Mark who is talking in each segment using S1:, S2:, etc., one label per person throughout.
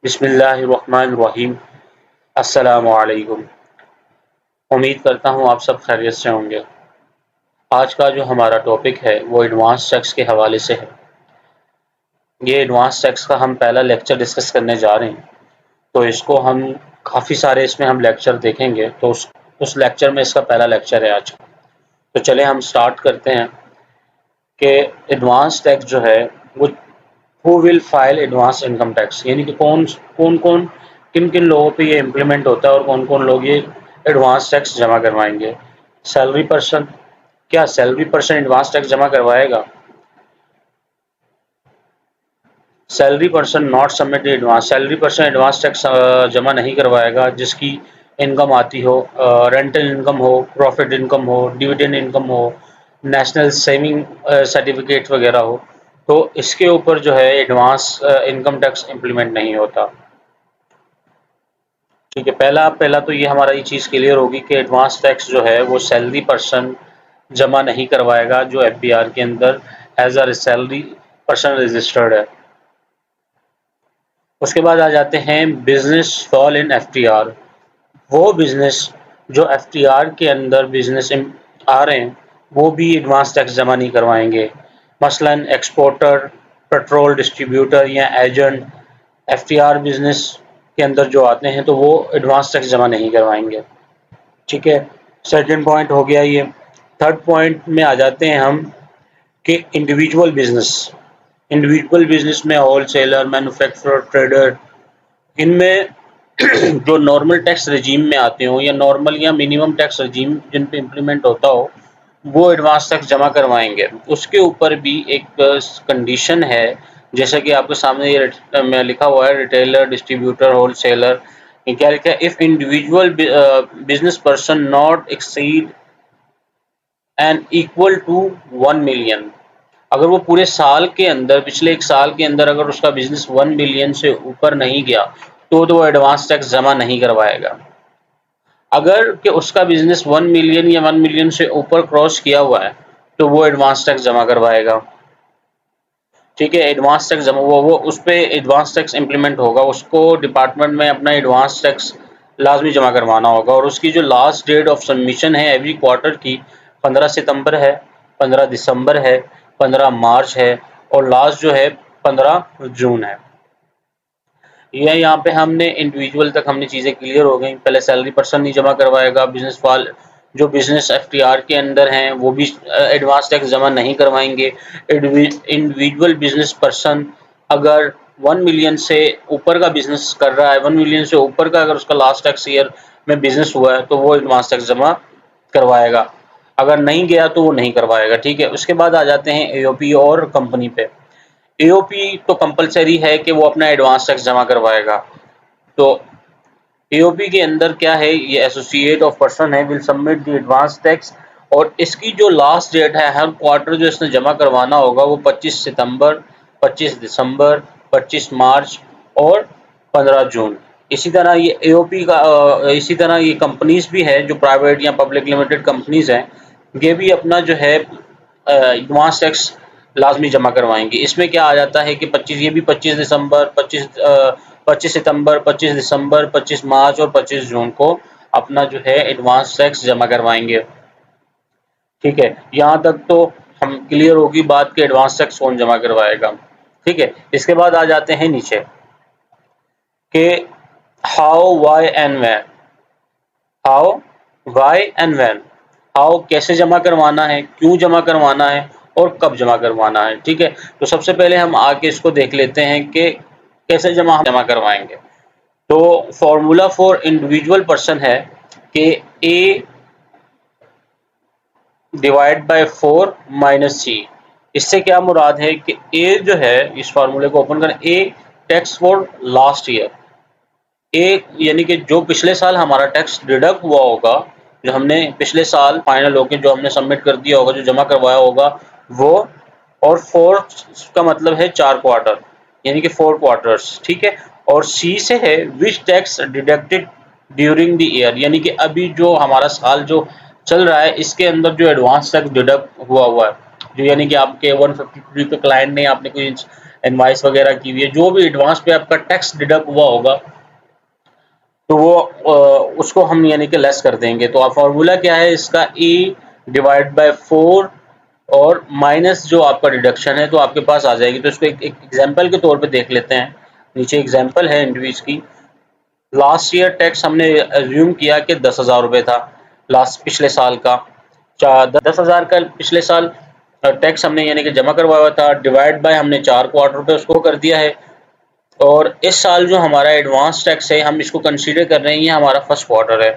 S1: बिस्मिल्लाहिर्रहमानिर्रहीम। अस्सलामु अलैकुम। उम्मीद करता हूँ आप सब खैरियत से होंगे। आज का जो हमारा टॉपिक है वो एडवांस टैक्स के हवाले से है। ये एडवांस टैक्स का हम पहला लेक्चर डिस्कस करने जा रहे हैं, तो इसको हम काफ़ी सारे इसमें हम लेक्चर देखेंगे, तो उस लेक्चर में इसका पहला लेक्चर है आज का। तो चले हम स्टार्ट करते हैं कि एडवांस टैक्स जो है वो who will file advance income tax, यानी कि कौन कौन कौन किन किन लोगों पे ये इम्प्लीमेंट होता है और कौन कौन लोग ये एडवांस टैक्स जमा करवाएंगे। सैलरी पर्सन, क्या सैलरी पर्सन एडवांस टैक्स जमा करवाएगा? Salary person not submit advance, salary person advance tax जमा नहीं करवाएगा जिसकी इनकम आती हो, रेंटल इनकम हो, प्रॉफिट इनकम हो, डिविडेंड इनकम हो, नेशनल सेविंग सर्टिफिकेट वगैरह हो, तो इसके ऊपर जो है एडवांस इनकम टैक्स इम्प्लीमेंट नहीं होता। ठीक है, पहला तो ये हमारा ये चीज़ क्लियर होगी कि एडवांस टैक्स जो है वो सैलरी पर्सन जमा नहीं करवाएगा जो एफबीआर के अंदर as a salary person registered है। उसके बाद आ जाते हैं बिजनेस फॉल इन एफटीआर। वो बिजनेस जो एफटीआर के अंदर बिजनेस आ रहे हैं वो भी एडवांस टैक्स जमा नहीं करवाएंगे। मसलन एक्सपोर्टर, पेट्रोल डिस्ट्रीब्यूटर या एजेंट एफटीआर बिजनेस के अंदर जो आते हैं तो वो एडवांस टैक्स जमा नहीं करवाएंगे। ठीक है, सेकंड पॉइंट हो गया ये। थर्ड पॉइंट में आ जाते हैं हम कि इंडिविजुअल बिजनेस में होल सेलर, मैन्युफैक्चरर, ट्रेडर, इनमें जो नॉर्मल टैक्स रजीम में आते हो या नॉर्मल या मिनिमम टैक्स रजीम जिन पे इम्प्लीमेंट होता हो वो एडवांस टैक्स जमा करवाएंगे। उसके ऊपर भी एक कंडीशन है, जैसा कि आपके सामने ये में लिखा हुआ है, रिटेलर, डिस्ट्रीब्यूटर, होल सेलर। क्या लिखा है? If individual business person not exceed and equal to 1 million, अगर वो पूरे साल के अंदर, पिछले एक साल के अंदर अगर उसका बिजनेस 1 मिलियन से ऊपर नहीं गया तो वो एडवांस टैक्स जमा नहीं करवाएगा। अगर कि उसका बिजनेस 1 मिलियन या 1 मिलियन से ऊपर क्रॉस किया हुआ है तो वो एडवांस टैक्स जमा करवाएगा। ठीक है, एडवांस टैक्स जमा वो उस पर एडवांस टैक्स इम्प्लीमेंट होगा, उसको डिपार्टमेंट में अपना एडवांस टैक्स लाजमी जमा करवाना होगा। और उसकी जो लास्ट डेट ऑफ सबमिशन है एवरी क्वार्टर की 15 सितंबर है, 15 दिसंबर है, 15 मार्च है और लास्ट जो है 15 जून है। ये यहाँ पे हमने इंडिविजुअल तक हमने चीज़ें क्लियर हो गई। पहले सैलरी पर्सन नहीं जमा करवाएगा, बिजनेस वाल जो बिजनेस एफटीआर के अंदर हैं वो भी एडवांस टैक्स जमा नहीं करवाएंगे। इंडिविजुअल बिजनेस पर्सन अगर 1 मिलियन से ऊपर का बिजनेस कर रहा है, 1 मिलियन से ऊपर का अगर उसका लास्ट टैक्स ईयर में बिजनेस हुआ है तो वो एडवांस टैक्स जमा करवाएगा। अगर नहीं गया तो वो नहीं करवाएगा। ठीक है, उसके बाद आ जाते हैं एओपी और कंपनी पे। एओपी तो कंपलसरी है कि वो अपना एडवांस टैक्स जमा करवाएगा। तो एओपी के अंदर क्या है, ये एसोसिएट ऑफ पर्सन है, will submit the advance tax, और इसकी जो लास्ट डेट है हर क्वार्टर जो इसने जमा करवाना होगा वो 25 सितंबर, 25 दिसंबर, 25 मार्च और 15 जून। इसी तरह ये एओपी का इसी तरह ये कंपनीज भी है जो प्राइवेट या पब्लिक लिमिटेड कंपनीज हैं, ये भी अपना जो है एडवांस टैक्स लाजमी जमा करवाएंगे। इसमें क्या आ जाता है कि 25, ये भी 25 दिसंबर, 25 सितंबर, 25 दिसंबर, 25 मार्च और 25 जून को अपना जो है एडवांस टैक्स जमा करवाएंगे। ठीक है, यहाँ तक तो हम क्लियर होगी बात कि एडवांस टैक्स कौन जमा करवाएगा। ठीक है, इसके बाद आ जाते हैं नीचे कि how, why and when. How, why and when. How कैसे जमा करवाना है, क्यों जमा करवाना है और कब जमा करवाना है। ठीक है, तो सबसे पहले हम आके इसको देख लेते हैं कि कैसे जमा करवाएंगे। तो फॉर्मूला फॉर इंडिविजुअल पर्सन है कि ए डिवाइड बाय 4 माइनस सी। इससे क्या मुराद है कि ए जो है, इस फार्मूले को ओपन करें, ए टैक्स फॉर लास्ट ईयर, ए यानी कि जो पिछले साल हमारा टैक्स डिडक्ट हुआ होगा, जो हमने पिछले साल फाइनल होकर जो हमने सबमिट कर दिया होगा, जो जमा करवाया होगा वो, और 4 का मतलब है 4 क्वार्टर, यानी कि 4 क्वार्टर्स। ठीक है, और सी से है which tax deducted during the year, यानी कि अभी जो हमारा साल जो चल रहा है इसके अंदर जो एडवांस टैक्स डिडक्ट हुआ है, जो यानी कि आपके 153 पे क्लाइंट ने आपने कोई इनवॉइस वगैरह की हुई है, जो भी एडवांस पे आपका टैक्स डिडक्ट हुआ होगा तो वो उसको हम यानी कि लेस कर देंगे। तो फार्मूला क्या है इसका, ए डिवाइड बाय 4 और माइनस जो आपका डिडक्शन है तो आपके पास आ जाएगी। तो इसको एक एग्जांपल के तौर पे देख लेते हैं। नीचे एग्जांपल है इंडिविज की। लास्ट ईयर टैक्स हमने एज्यूम किया कि 10,000 रुपये था लास्ट पिछले साल का। 10,000 का पिछले साल टैक्स हमने यानी कि जमा करवाया हुआ था, डिवाइड बाय हमने 4 क्वार्टर पे उसको कर दिया है। और इस साल जो हमारा एडवांस टैक्स है हम इसको कंसीडर कर रहे हैं, ये हमारा फर्स्ट क्वार्टर है।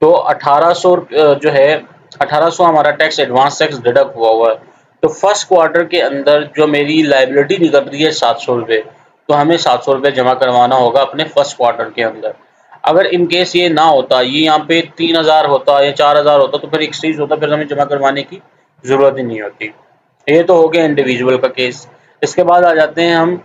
S1: तो 1800 जो है 1800 हमारा टैक्स एडवांस टैक्स डिडक्ट हुआ है। तो फर्स्ट क्वार्टर के अंदर जो मेरी लाइबिलिटी निकल रही है 700 रुपये, तो हमें 700 रुपये जमा करवाना होगा अपने फर्स्ट क्वार्टर के अंदर। अगर इन केस ये ना होता, ये यहाँ पे 3000 होता या 4000 होता तो फिर एक्सचेंज होता, फिर हमें जमा करवाने की ज़रूरत ही नहीं होती। ये तो हो गया इंडिविजुअल का केस। इसके बाद आ जाते हैं हम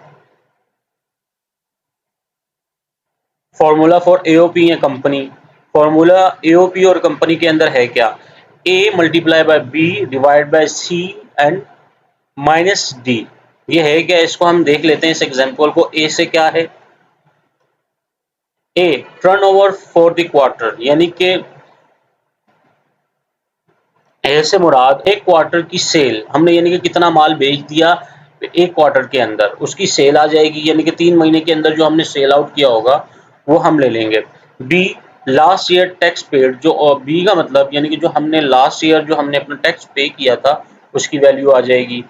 S1: फॉर्मूला फॉर एओपी या कंपनी। फॉर्मूला एओपी और कंपनी के अंदर है क्या, A multiply by B divide by C and minus D. ये है क्या, इसको हम देख लेते हैं इस एग्जांपल को। ए से क्या है, ए टर्नओवर फॉर द क्वार्टर, यानी कि ए से मुराद एक क्वार्टर की सेल हमने, यानी कि कितना माल बेच दिया एक क्वार्टर के अंदर, उसकी सेल आ जाएगी। यानी कि 3 महीने के अंदर जो हमने सेल आउट किया होगा वो हम ले लेंगे। B last year tax paid, जो बी का मतलब यानी कि जो हमने लास्ट ईयर जो हमने अपना टैक्स पे किया था उसकी वैल्यू आ जाएगी।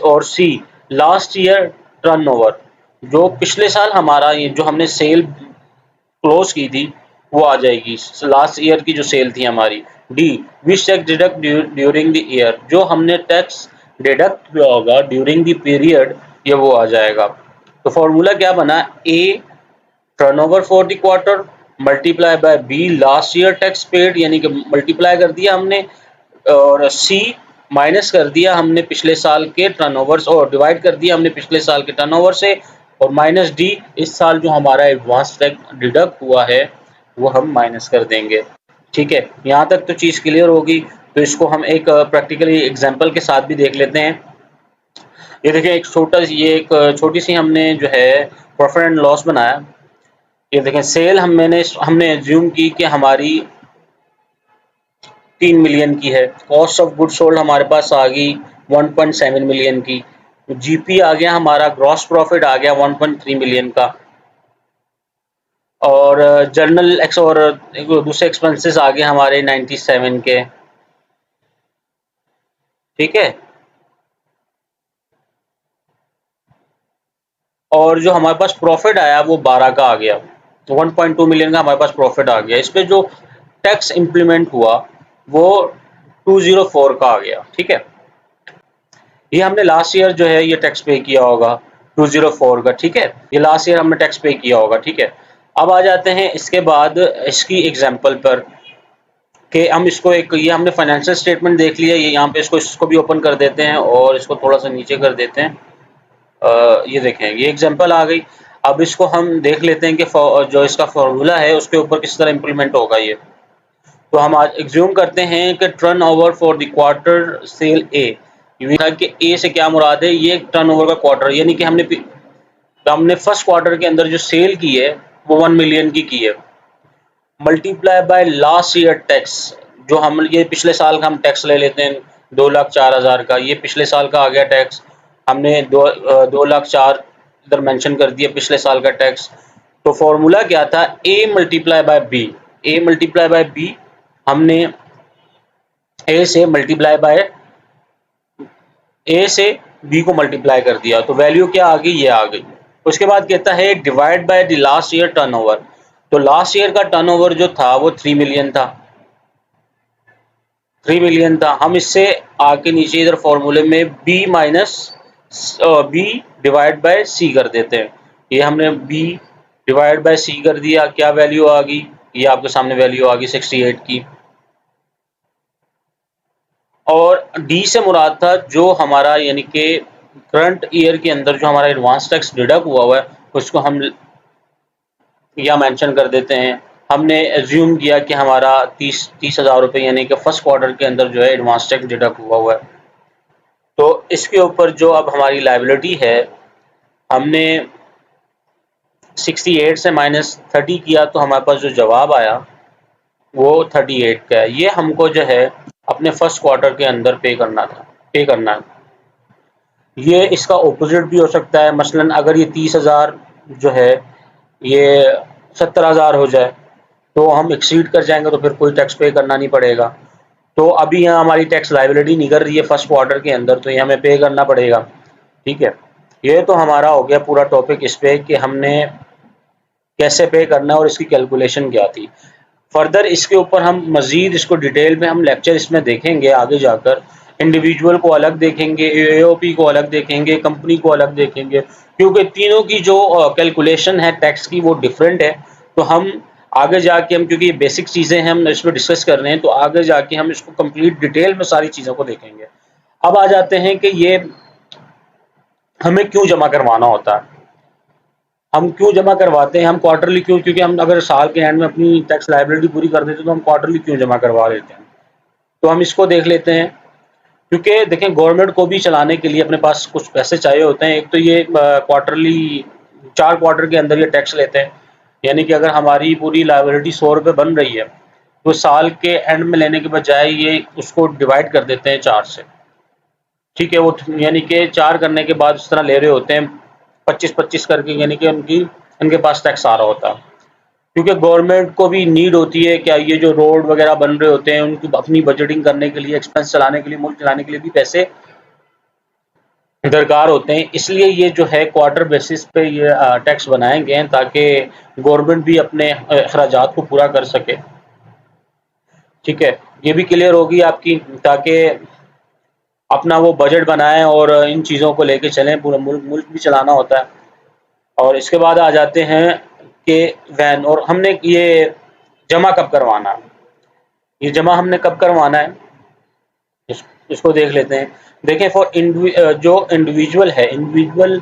S1: और सी लास्ट ईयर टर्नओवर, जो पिछले साल हमारा ये जो हमने सेल क्लोज की थी वो आ जाएगी, लास्ट ईयर की जो सेल थी हमारी। D which tax deduct during the year, जो हमने टैक्स डिडक्ट किया होगा ड्यूरिंग द पीरियड, ये वो आ जाएगा। तो फॉर्मूला क्या बना, A turnover for the quarter multiply by B last year tax paid, यानी कि मल्टीप्लाई कर दिया हमने, और सी माइनस कर दिया हमने पिछले साल के टर्नओवर और डिवाइड कर दिया हमने पिछले साल के टर्नओवर से, और माइनस डी इस साल जो हमारा एडवांस टैक्स डिडक्ट हुआ है वो हम माइनस कर देंगे। ठीक है, यहाँ तक तो चीज़ क्लियर होगी। तो इसको हम एक प्रैक्टिकली एग्जांपल के साथ भी देख लेते हैं। ये देखें एक छोटी सी हमने जो है प्रॉफिट एंड लॉस बनाया। ये देखें सेल हमने एज्यूम की कि हमारी 3 मिलियन की है, कॉस्ट ऑफ गुड सोल्ड हमारे पास आ गई 1.7 मिलियन की, जीपी आ गया हमारा, ग्रॉस प्रॉफिट आ गया 1.3 मिलियन का, और जर्नल एक्स और दूसरे एक्सपेंसेस आ गए हमारे 97 के। ठीक है, और जो हमारे पास प्रॉफिट आया वो 12 का आ गया, तो 1.2 मिलियन का हमारे पास प्रॉफिट आ गया। इस पे जो टैक्स इंप्लीमेंट हुआ वो 204 का आ गया। ठीक है, ये हमने लास्ट ईयर जो है ये टैक्स पे किया होगा 204 का। ठीक है, ये लास्ट ईयर हमने टैक्स पे किया होगा। ठीक है, अब आ जाते हैं इसके बाद इसकी एग्जांपल पर कि हम इसको एक, ये हमने फाइनेंशियल स्टेटमेंट देख लिया, ये यहाँ पे इसको भी ओपन कर देते हैं और इसको थोड़ा सा नीचे कर देते हैं। ये देखें ये एग्जांपल आ गई। अब इसको हम देख लेते हैं कि जो इसका फॉर्मूला है उसके ऊपर किस तरह इम्प्लीमेंट होगा ये। तो हम आज एग्ज्यूम करते हैं कि turn over for the quarter sale A, कि ए से क्या मुराद है, ये टर्न ओवर का क्वार्टर, यानी कि हमने फर्स्ट क्वार्टर के अंदर जो सेल की है वो 1 मिलियन की है, multiply by last year tax, जो हम ये पिछले साल का हम टैक्स ले लेते हैं 2,04,000 का, ये पिछले साल का आ गया टैक्स, हमने 2,04,000 इधर मेंशन कर दिया पिछले साल का टैक्स। तो फॉर्मूला क्या था, A multiply by B, A multiply by B, हमने ए से मल्टीप्लाई बाय ए से बी को मल्टीप्लाई कर दिया, तो वैल्यू क्या आ गई, ये आ गई। उसके बाद कहता है divide by the last year turnover, तो लास्ट ईयर का टर्नओवर जो था वो 3 मिलियन था, 3 मिलियन था। हम इससे आके नीचे इधर फॉर्मूले में B minus B divide by C कर देते हैं। ये हमने बी डिवाइड बाय सी कर दिया, क्या वैल्यू आ गई, ये आपके सामने वैल्यू आ गई 68 की। और डी से मुराद था जो हमारा यानी कि करंट ईयर के अंदर जो हमारा एडवांस टैक्स डिडक्ट हुआ है उसको हम या मेंशन कर देते हैं। हमने एज्यूम किया कि हमारा 30,000 रुपये यानी कि फर्स्ट क्वार्टर के अंदर जो है एडवांस टैक्स डिडक्ट हुआ है। तो इसके ऊपर जो अब हमारी लायबिलिटी है, हमने 68 से -30 किया तो हमारे पास जो जवाब आया वो 38 का है। ये हमको जो है अपने फर्स्ट क्वार्टर के अंदर पे करना है। ये इसका ऑपोजिट भी हो सकता है, मसलन अगर ये 30,000 जो है ये 70,000 हो जाए तो हम एक्सीड कर जाएंगे तो फिर कोई टैक्स पे करना नहीं पड़ेगा। तो अभी यहाँ हमारी टैक्स लायबिलिटी निकल रही है फर्स्ट क्वार्टर के अंदर, तो ये हमें पे करना पड़ेगा। ठीक है, ये तो हमारा हो गया पूरा टॉपिक इस पे कि हमने कैसे पे करना है और इसकी कैलकुलेशन क्या थी। फर्दर इसके ऊपर हम मज़ीद इसको डिटेल में हम लेक्चर इसमें देखेंगे आगे जाकर। इंडिविजुअल को अलग देखेंगे, एओपी को अलग देखेंगे, कंपनी को अलग देखेंगे, क्योंकि तीनों की जो कैलकुलेशन है टैक्स की वो डिफरेंट है। तो हम आगे जाके क्योंकि ये बेसिक चीज़ें हैं हम इसमें डिस्कस कर रहे हैं, तो आगे जाके हम इसको कंप्लीट डिटेल में सारी चीज़ों को देखेंगे। अब आ जाते हैं कि ये हमें क्यों जमा करवाना होता है, हम क्यों जमा करवाते हैं, हम क्वार्टरली क्यों, क्योंकि हम अगर साल के एंड में अपनी टैक्स लायबिलिटी पूरी कर देते तो हम क्वार्टरली क्यों जमा करवा लेते हैं। तो हम इसको देख लेते हैं, क्योंकि देखें गवर्नमेंट को भी चलाने के लिए अपने पास कुछ पैसे चाहिए होते हैं। एक तो ये क्वार्टरली 4 क्वार्टर के अंदर ये टैक्स लेते हैं, यानी कि अगर हमारी पूरी लायबिलिटी 100 रुपये बन रही है तो साल के एंड में लेने के बजाय ये उसको डिवाइड कर देते हैं 4 से। ठीक है, वो यानी कि 4 करने के बाद इस तरह ले रहे होते हैं 25-25 करके, यानी कि उनके पास टैक्स आ रहा होता है। क्योंकि गवर्नमेंट को भी नीड होती है क्या, ये जो रोड वगैरह बन रहे होते हैं उनकी अपनी बजटिंग करने के लिए, एक्सपेंस चलाने के लिए, मुल्क चलाने के लिए भी पैसे दरकार होते हैं। इसलिए ये जो है क्वार्टर बेसिस पे ये टैक्स बनाए गए हैं ताकि गवर्नमेंट भी अपने अखराजात को पूरा कर सके। ठीक है, ये भी क्लियर होगी आपकी, ताकि अपना वो बजट बनाएं और इन चीज़ों को लेके चलें, पूरा मुल्क भी चलाना होता है। और इसके बाद आ जाते हैं कि वैन, और हमने ये जमा कब करवाना है, ये जमा हमने कब करवाना है इसको देख लेते हैं। देखें जो इंडिविजुअल है, इंडिविजुअल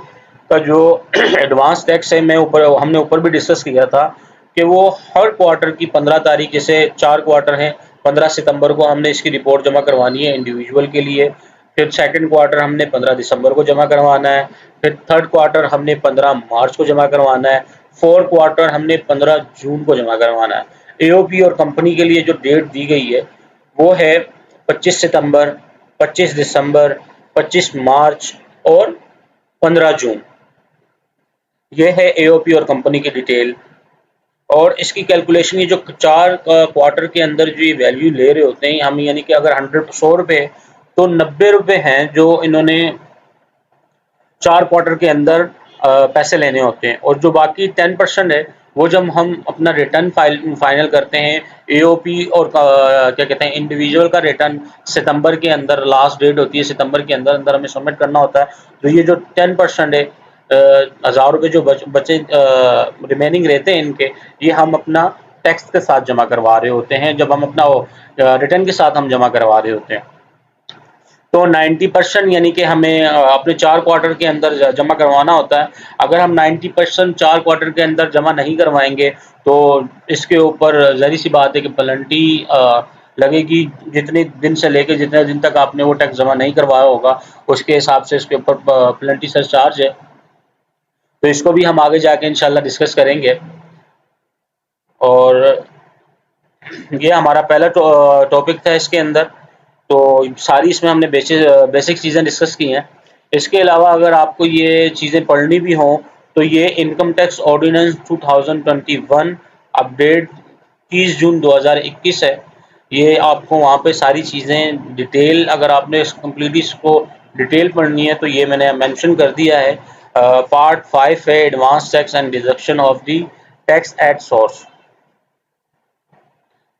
S1: का जो एडवांस टैक्स है, हमने ऊपर भी डिस्कस किया था कि वो हर क्वार्टर की 15 तारीख, जैसे 4 क्वार्टर हैं, 15 सितंबर को हमने इसकी रिपोर्ट जमा करवानी है इंडिविजुअल के लिए। फिर सेकंड क्वार्टर हमने 15 दिसंबर को जमा करवाना है। फिर थर्ड क्वार्टर हमने 15 मार्च को जमा करवाना है। फोर्थ क्वार्टर हमने 15 जून को जमा करवाना है। एओपी और कंपनी के लिए जो डेट दी गई है वो है 25 सितंबर, 25 दिसंबर, 25 मार्च और 15 जून। ये है एओपी और कंपनी की डिटेल। और इसकी कैलकुलेशन, ये जो 4 क्वार्टर के अंदर जो ये वैल्यू ले रहे होते हैं हम, यानी कि अगर 100 रुपये तो 90 रुपये हैं जो इन्होंने 4 क्वार्टर के अंदर पैसे लेने होते हैं, और जो बाकी 10% है वो जब हम अपना रिटर्न फाइनल करते हैं एओपी और क्या कहते हैं इंडिविजुअल का रिटर्न सितंबर के अंदर, लास्ट डेट होती है सितंबर के अंदर अंदर हमें सबमिट करना होता है। तो ये जो 10% है, 1000 रुपये जो बचे रिमेनिंग रहते हैं इनके, ये हम अपना टैक्स के साथ जमा करवा रहे होते हैं, जब हम अपना रिटर्न के साथ हम जमा करवा रहे होते हैं। तो 90% यानी कि हमें अपने 4 क्वार्टर के अंदर जमा करवाना होता है। अगर हम 90% 4 क्वार्टर के अंदर जमा नहीं करवाएंगे तो इसके ऊपर ज़ाहिर सी बात है कि पेनल्टी लगेगी। जितने दिन से लेके जितने दिन तक आपने वो टैक्स जमा नहीं करवाया होगा उसके हिसाब से इसके ऊपर पेनल्टी सरचार्ज है। तो इसको भी हम आगे जाके इंशाल्लाह डिस्कस करेंगे। और ये हमारा पहला टॉपिक था इसके अंदर, तो सारी इसमें हमने बेसिक चीज़ें डिस्कस की हैं। इसके अलावा अगर आपको ये चीज़ें पढ़नी भी हों तो ये इनकम टैक्स ऑर्डिनेंस 2021 अपडेट 30 जून 2021 है। ये आपको वहाँ पे सारी चीज़ें डिटेल, अगर आपने कम्प्लीटली इसको डिटेल पढ़नी है तो ये मैंने मेंशन कर दिया है। पार्ट 5 है advance tax and deduction of the tax at source.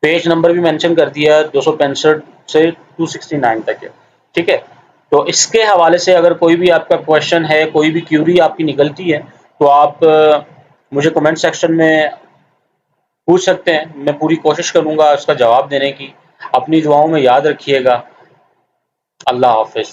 S1: Page number भी मेंशन कर दिया है, 265 से 269 तक है। ठीक है, तो इसके हवाले से अगर कोई भी आपका क्वेश्चन है, कोई भी क्यूरी आपकी निकलती है तो आप मुझे कमेंट सेक्शन में पूछ सकते हैं। मैं पूरी कोशिश करूँगा उसका जवाब देने की। अपनी दुआओं में याद रखिएगा। अल्लाह हाफिज़।